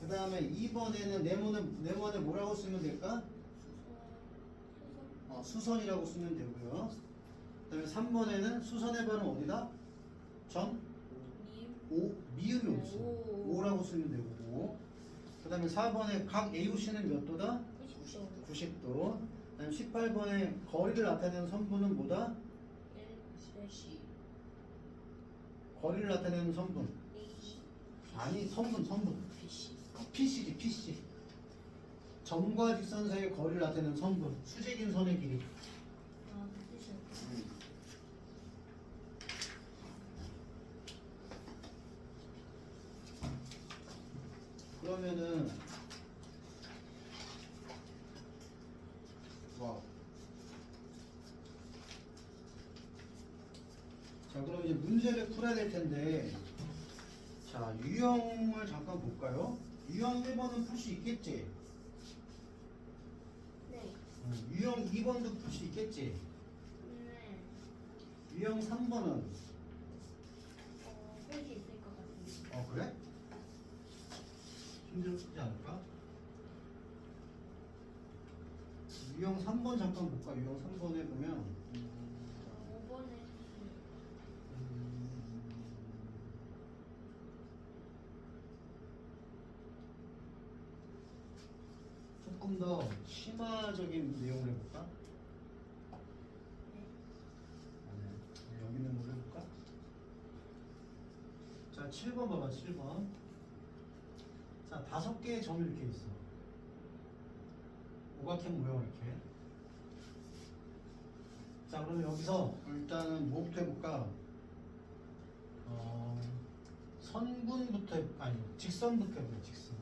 그 다음에 2번에는 네모 안에 뭐라고 쓰면 될까? 수선이라고 쓰면 되고요. 그 다음에 3번에는 수선의 발은 어디다? 점? 미음이 없어. 5라고 쓰면 되고. 그 다음에 4번에 각 AOC는 몇 도다? 90도. 90도. 그 다음에 18번에 거리를 나타내는 선분은 뭐다? LC. 거리를 나타내는 선분. 아니, 선분. PC지. 점과 직선 사이의 거리를 나타내는 선분. 수직인 선의 길이. 그 뜻이요. 그러면은 와우. 자, 그럼 이제 문제를 풀어야 될 텐데, 자, 유형을 잠깐 볼까요? 유형 1번은 풀 수 있겠지? 네. 유형 2번도 풀 수 있겠지? 네. 유형 3번은 할 수 있을 것 같은데. 그래? 힘들지 않을까? 유형 3번 잠깐 볼까? 유형 3번에 보면 5번에 조금 더 심화적인 내용을 해볼까? 여기 있는 걸 해볼까? 자, 7번 봐봐. 7번. 자, 5개의 점이 이렇게 있어. 오각형 모양 이렇게. 자, 그러면 여기서 일단은 뭐부터 해볼까? 선분부터 아니 직선부터 해볼까? 직선.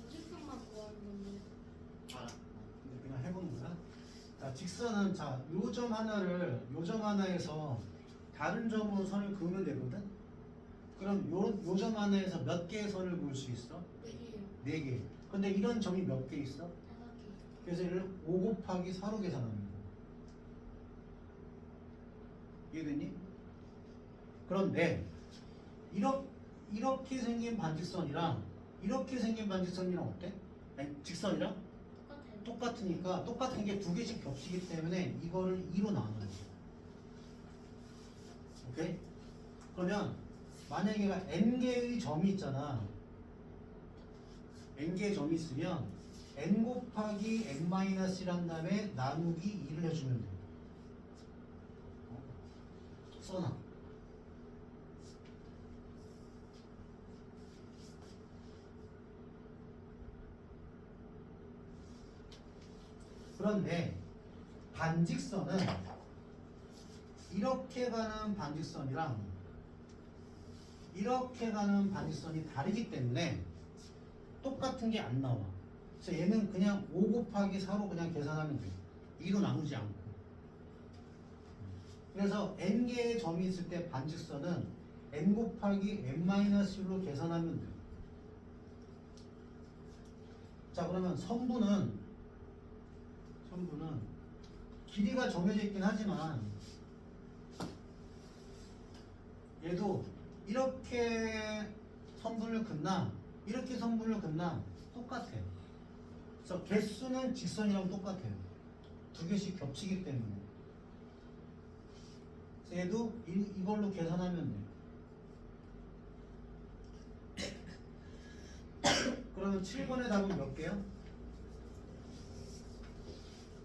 무직선만 구하는 건데. 근데 그냥 해보는 거야. 자, 직선은 자, 요 점 하나에서 다른 점으로 선을 그으면 되거든. 그럼 요 점 하나에서 몇 개의 선을 그을 수 있어? 4개요. 4개. 근데 이런 점이 몇 개 있어? 5개. 그래서 얘를 5 곱하기 4로 계산합니다. 이해됐니? 그런데 이렇게 생긴 반직선이랑 이렇게 생긴 반직선이랑 어때? 아니, 직선이랑 똑같아요. 똑같으니까 똑같은 게 2개씩 겹치기 때문에 이거를 2로 나누는 거야. 오케이? 그러면 만약에 얘가 n개의 점이 있잖아. n개의 점이 있으면 n 곱하기 n-1한 다음에 나누기 2를 해주면 돼. 써놔. 그런데 반직선은 이렇게 가는 반직선이랑 이렇게 가는 반직선이 다르기 때문에 똑같은 게 안 나와. 그래서 얘는 그냥 5 곱하기 4로 그냥 계산하면 돼. 2로 나누지 않고. 그래서 n개의 점이 있을 때 반직선은 n 곱하기 n-1로 계산하면 돼. 자, 그러면 선부는 길이가 정해져 있긴 하지만 얘도 이렇게 선분을 긋나 이렇게 선분을 긋나 똑같아. 그래서 개수는 직선이랑 똑같아요. 두 개씩 겹치기 때문에. 그래서 얘도 이걸로 계산하면 돼. 그러면 7번의 답은 몇 개요?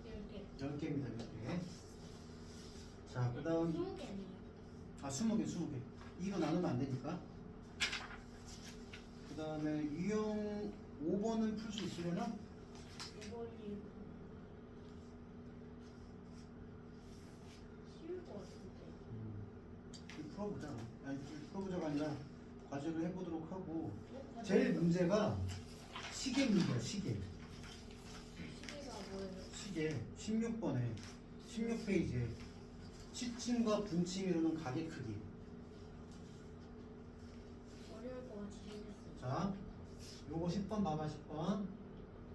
10개. 10개입니다. 10개. 자, 그 다음 20개네요. 20개. 이거 나누면 안 되니까. 그 다음에 유형 5번은 풀 수 있으려나? 5번이 쉬울 것 같은데. 풀어보자. 아니, 풀어보자가 아니라 과제를 해보도록 하고. 어? 제일 문제가 시계 문제야. 시계. 시계가 뭐예요? 시계 16번에 16페이지에 시침과 분침 이루는 가게 크기. 어려울 것 같이 생겼어요. 자, 요거 10번 봐봐. 10번.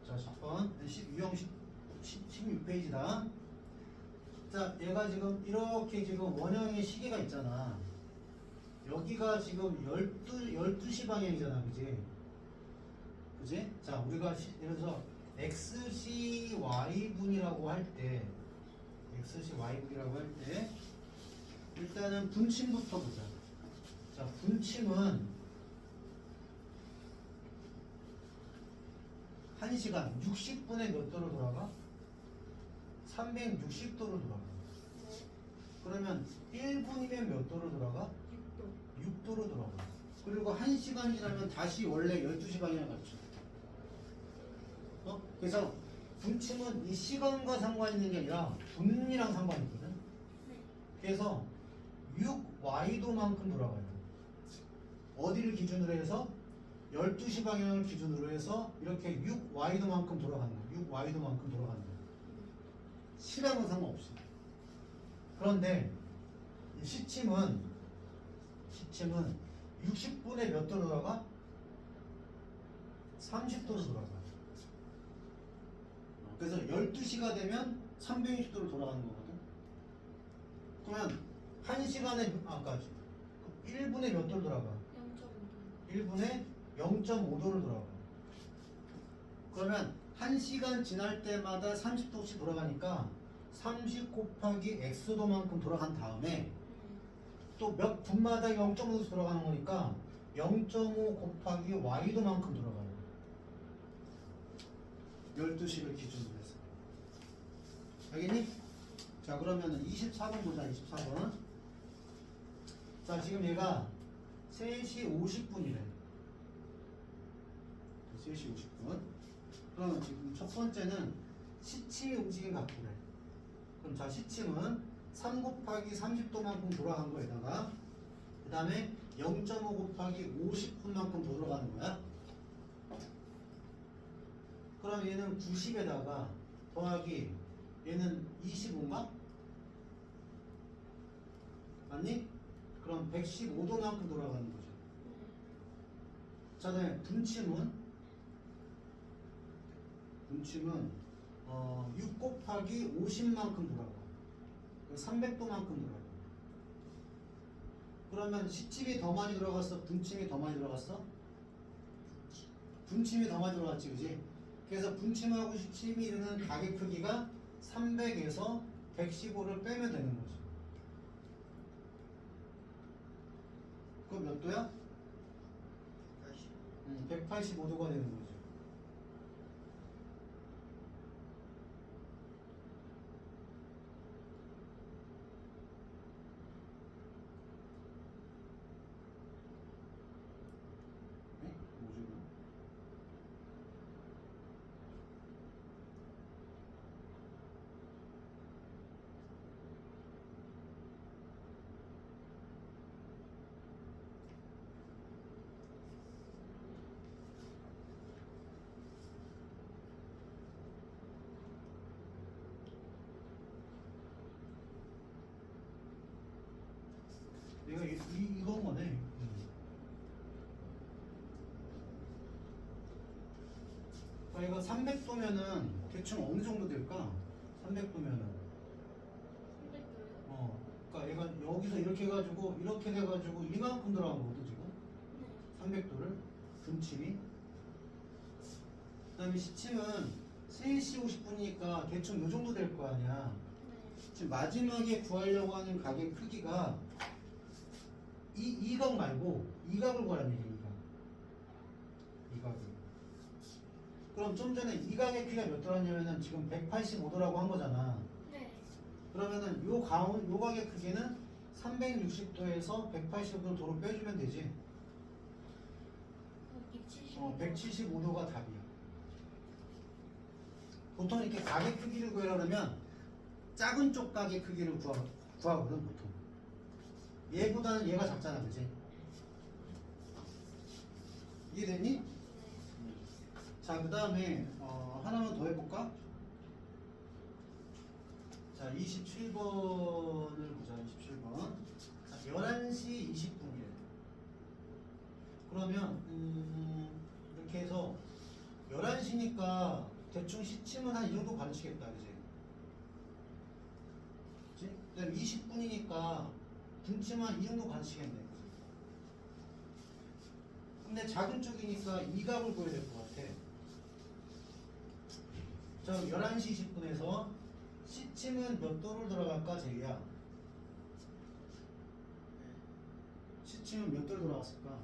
자, 10번. 유형 16페이지다. 자, 얘가 지금 이렇게 지금 원형의 시계가 있잖아. 여기가 지금 12시 방향이잖아. 그지? 그지? 자, 우리가 예를 들어서 XCY분이라고 할 때 일단은 분침부터 보자. 자, 분침은 1시간 60분에 몇 도로 돌아가? 360도로 돌아가. 네. 그러면 1분이면 몇 도로 돌아가? 6도. 6도로 돌아가. 그리고 1시간이 지나면 다시 원래 12시 방향 갔죠. 그래서 분침은 이 시간과 상관 있는 게 아니라 분이랑 상관이 있거든. 네. 그래서 6y도만큼 돌아가요. 어디를 기준으로 해서? 12시 방향을 기준으로 해서 이렇게 6y도만큼 돌아간다. 6y도만큼 돌아간다. 시간은 상관없이. 그런데 이 시침은 60분에 몇 도로 돌아가? 30도로 돌아가. 그래서 12시가 되면 360도로 돌아가는 거거든. 그러면 1시간에 아까 1분에 몇 도로 돌아가? 0.5도. 1분에 0.5도를 돌아가. 그러면 1시간 지날 때마다 30도씩 돌아가니까 30 곱하기 x도만큼 돌아간 다음에 또 몇 분마다 0.5도씩 돌아가는 거니까 0.5 곱하기 y도만큼 돌아가요. 12시를 기준으로 해서. 알겠니? 자, 그러면 24번 보자. 24번. 자, 지금 얘가 3시 50분이래. 3시 50분. 그러면 지금 첫 번째는 시침이 움직인 각도래. 그럼 자, 시침은 3 곱하기 30도만큼 돌아간 거에다가 그 다음에 0.5 곱하기 50분만큼 더 돌아가는 거야. 그럼 얘는 90에다가 더하기 얘는 25인가? 맞니? 그럼 115도만큼 돌아가는 거죠. 자, 다음에 분침은 6 곱하기 50만큼 돌아가. 300도만큼 돌아가. 그러면 시침이 더 많이 들어갔어? 분침이 더 많이 들어갔어? 분침이 더 많이 들어갔지, 그지? 그래서 분침하고 시침이 이루는 가게 크기가 300에서 115를 빼면 되는 거죠. 그거 몇 도야? 185도가 되는 거지. 네? 뭐지 이거? 얘가 이건 거네. 그러니까 이거 300도면은 대충 어느 정도 될까? 300도면은 300도요? 그러니까 얘가 여기서 이렇게 해가지고 이렇게 돼가지고 이만큼 들어간 거거든 지금. 네. 300도를 분침이. 그다음에 시침은 3시 50분이니까 대충 요 정도 될 거 아니야. 네. 지금 마지막에 구하려고 하는 각의 크기가 이 각 말고 이 각을 구하라는 얘기야. 이 각을. 그럼 좀 전에 이 각의 크기가 몇 도라냐면은 지금 185도라고 한 거잖아. 네. 그러면은 요 각의 크기는 360도에서 185도 도로 빼주면 되지. 175도가 답이야. 보통 이렇게 각의 크기를 구하려면 작은 쪽 각의 크기를 구하거든 보통. 얘보다는 얘가 작잖아, 그치? 이해됐니? 네. 자, 그 다음에 하나만 더 해볼까? 자, 27번을 보자. 27번. 자, 11시 20분이래. 그러면 이렇게 해서 11시니까 대충 시침은 한 이 정도 가르치겠다, 그지? 그치? 그다음에 20분이니까 분침은 이 정도 가르치겠네. 근데 작은 쪽이니까 이 값을 구해야 될 것 같아. 자, 11시 20분에서 시침은 몇 도를 들어갈까, 제이야? 시침은 몇 도를 들어갔을까?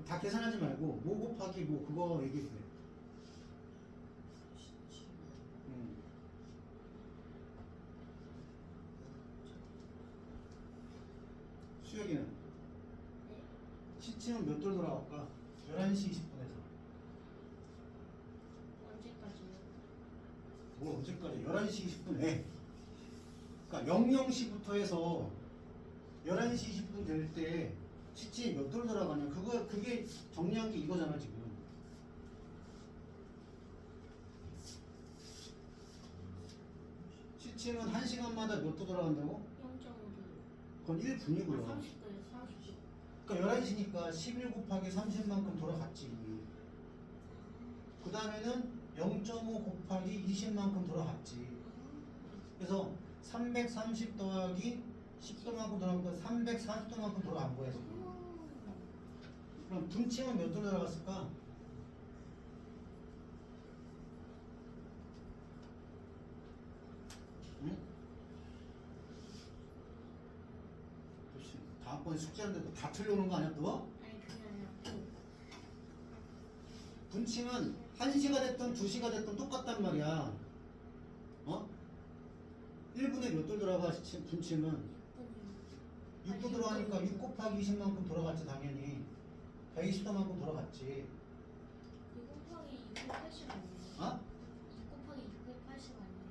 다 계산하지 말고 뭐 곱하기 뭐 그거 얘기해 돼. 수혁이는 네. 시침은 몇 도를 돌아갈까? 11시 20분에서 언제까지요? 뭐 언제까지? 11시 20분에 그러니까 00시부터 해서 11시 20분 될 때 시침이 몇 도를 돌아가냐 그게 정리한 게 이거잖아 지금. 시침은 1시간마다 몇 도 돌아간다고? 0.5도. 그건 1분이고요. 30도요. 30도. 그러니까 11시니까 11 곱하기 30만큼 돌아갔지. 그 다음에는 0.5 곱하기 20만큼 돌아갔지. 그래서 330 더하기 10도만큼 돌아간 거 340도만큼 돌아간 거야 지금. 그럼 분침은 몇 도 돌아갔을까? 응? 그렇지. 다음번에 숙제하는데도 다 틀려오는 거 아니야 또? 아니 그게 아니라 분침은 1시가 됐든 2시가 됐든 똑같단 말이야. 1분에 몇 도 들어가 분침은 6도 들어가니까 6 곱하기 20만큼 돌아갔지 당연히. 120도만큼 돌아갔지. 6 곱하기 680 아니에요? 6 곱하기 680 아니에요?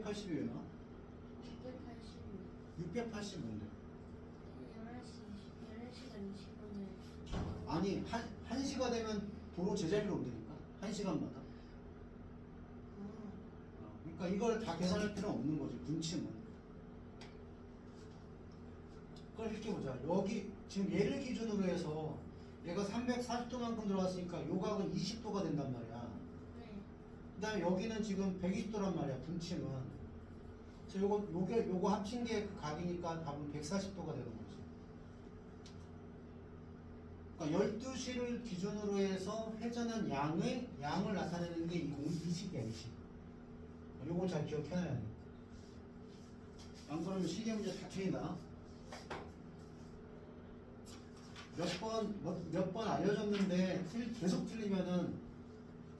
280이에요. 680. 680 뭔데? 11시간 20분에 아니 1시가 되면 도로 제자리로 온다니까. 1시간마다. 그러니까 이걸 다 계산할 필요는 없는 거지. 분침은. 그럼 이렇게 보자. 여기 지금 얘를 기준으로 해서 얘가 340도만큼 들어갔으니까 요 각은 20도가 된단 말이야. 네. 그 다음에 여기는 지금 120도란 말이야. 분침은. 그래서 요거 합친 게 그 각이니까 답은 140도가 되는 거지. 그러니까 12시를 기준으로 해서 회전한 양을 나타내는 게 이 식이야, 이 식. 요걸 잘 기억해놔야 돼. 안 그러면 시계 문제 다 틀린다. 몇 번 알려줬는데 계속 틀리면은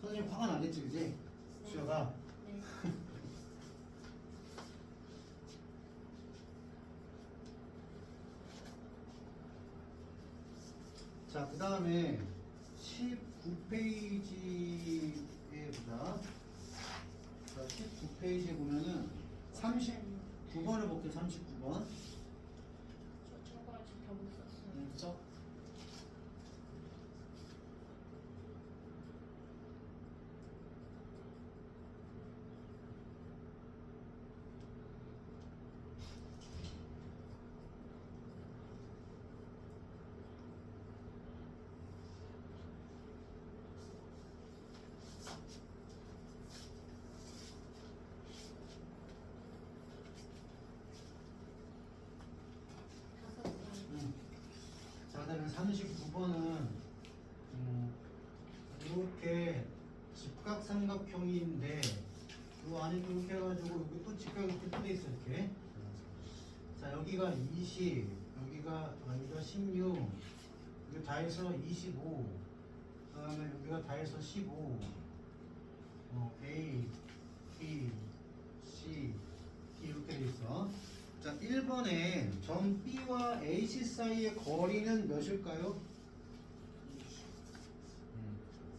선생님 화가 나겠지, 그지? 수여가. 네. 자, 그 다음에 19페이지에 보자. 자, 19페이지에 보면은 39번을 볼게요. 39번. 저거 아직 다 못 썼어요. 그쵸? 다 썼어요. 자, 그다음에 39번은 이렇게 직각삼각형인데 이 안에 이렇게 해가지고 여기 또 직각이 이렇게 또 돼 있어 이렇게. 자, 여기가 20, 여기가 16, 여기 다 해서 25. 그다음에 여기가 다 해서 15. A, B, C, D 이렇게 돼 있어. 자, 1번에 점 B와 AC 사이의 거리는 몇일까요?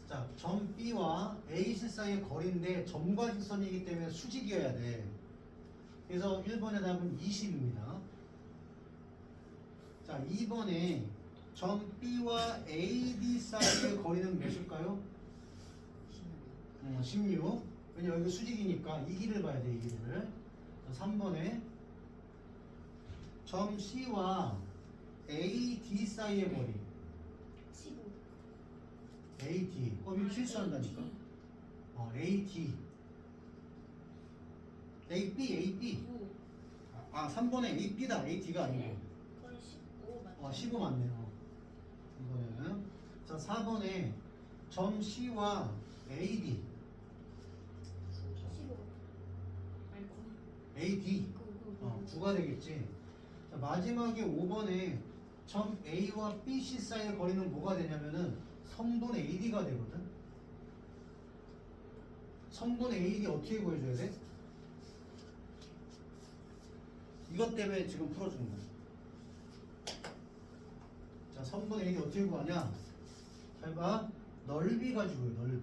자, 점 B와 AC 사이의 거리인데 점과 직선이기 때문에 수직이어야 돼. 그래서 1번의 답은 20입니다. 자, 2번에 점 B와 AD 사이의 거리는 몇일까요? 16. 왜냐 여기 수직이니까 이 길을 봐야 돼, 이 길을. 자, 3번에 점 C와 AD 사이의 거리. 15. AD. 이거 실수한다니까. AD. AB. 9. 아, 3번에 AB다. AD가 아니고. 그럼 15 맞죠? 15 맞네요. 이거는. 자, 4번에 점 C와 AD. 15. 아니 9. AD. 9가 되겠지. 자, 마지막에 5번에 점 A와 BC 사이의 거리는 뭐가 되냐면은 성분 AD가 되거든. 성분 AD 어떻게 구해줘야 돼? 이것 때문에 지금 풀어주는 거야. 자, 성분 AD 어떻게 구하냐? 잘 봐. 넓이 가지고요, 넓이.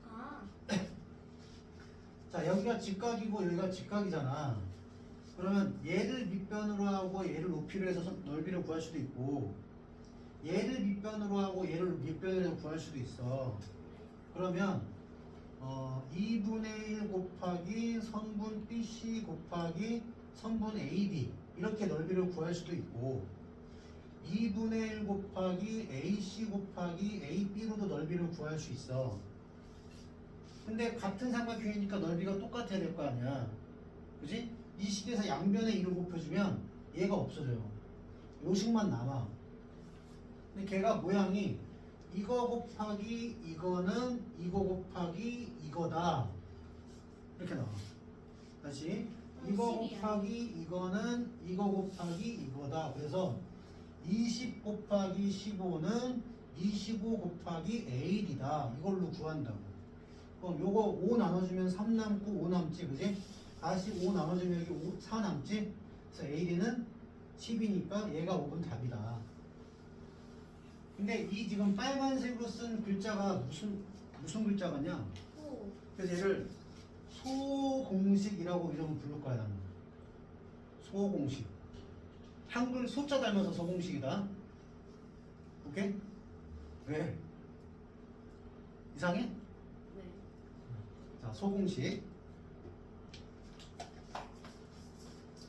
아. 자, 여기가 직각이고 여기가 직각이잖아. 그러면 얘를 밑변으로 하고 얘를 높이로 해서 넓이를 구할 수도 있고 얘를 밑변으로 하고 얘를 밑변으로 해서 구할 수도 있어. 그러면 2분의 1 곱하기 선분 BC 곱하기 선분 AD 이렇게 넓이를 구할 수도 있고 2분의 1 곱하기 AC 곱하기 AB로도 넓이를 구할 수 있어. 근데 같은 삼각형이니까 넓이가 똑같아야 될 거 아니야. 그지? 이 식에서 양변에 1을 곱해주면 얘가 없어져요. 요식만 남아. 근데 걔가 모양이 이거 곱하기 이거는 이거 곱하기 이거다. 이렇게 나와. 다시 이거 곱하기 이거는 이거 곱하기 이거다. 그래서 20 곱하기 15는 25 곱하기 AD다. 이걸로 구한다고. 그럼 요거 5 나눠주면 3 남고 5 남지, 그지? 다시 5 나눠주면 여기 4 남지? 그래서 AD는 10이니까 얘가 5번 답이다. 근데 이 지금 빨간색으로 쓴 글자가 무슨 글자 같냐? 오. 그래서 얘를 소공식이라고 이름을 부를 거야, 나는. 소공식. 한글 소자 닮아서 소공식이다. 오케이? 왜? 이상해? 네. 자, 소공식.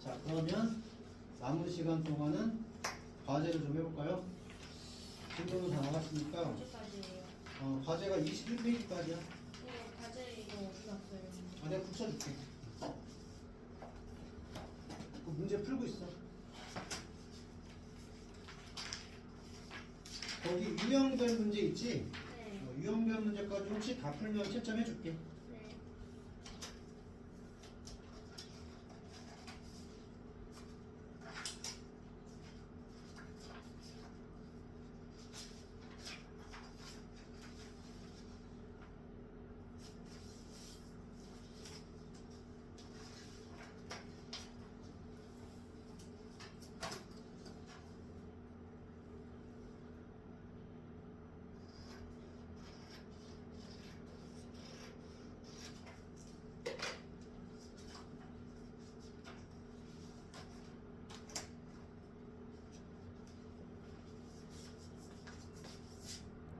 자, 그러면 남은 시간 동안은 과제를 좀 해볼까요? 질문은 다 나갔으니까 언제까지예요? 과제가 21페이지까지야. 이거 과제 이거 어디 갔어요? 내가 붙여줄게. 그 문제 풀고 있어. 거기 유형별 문제 있지? 네. 유형별 문제까지 혹시 다 풀면 채점 해줄게.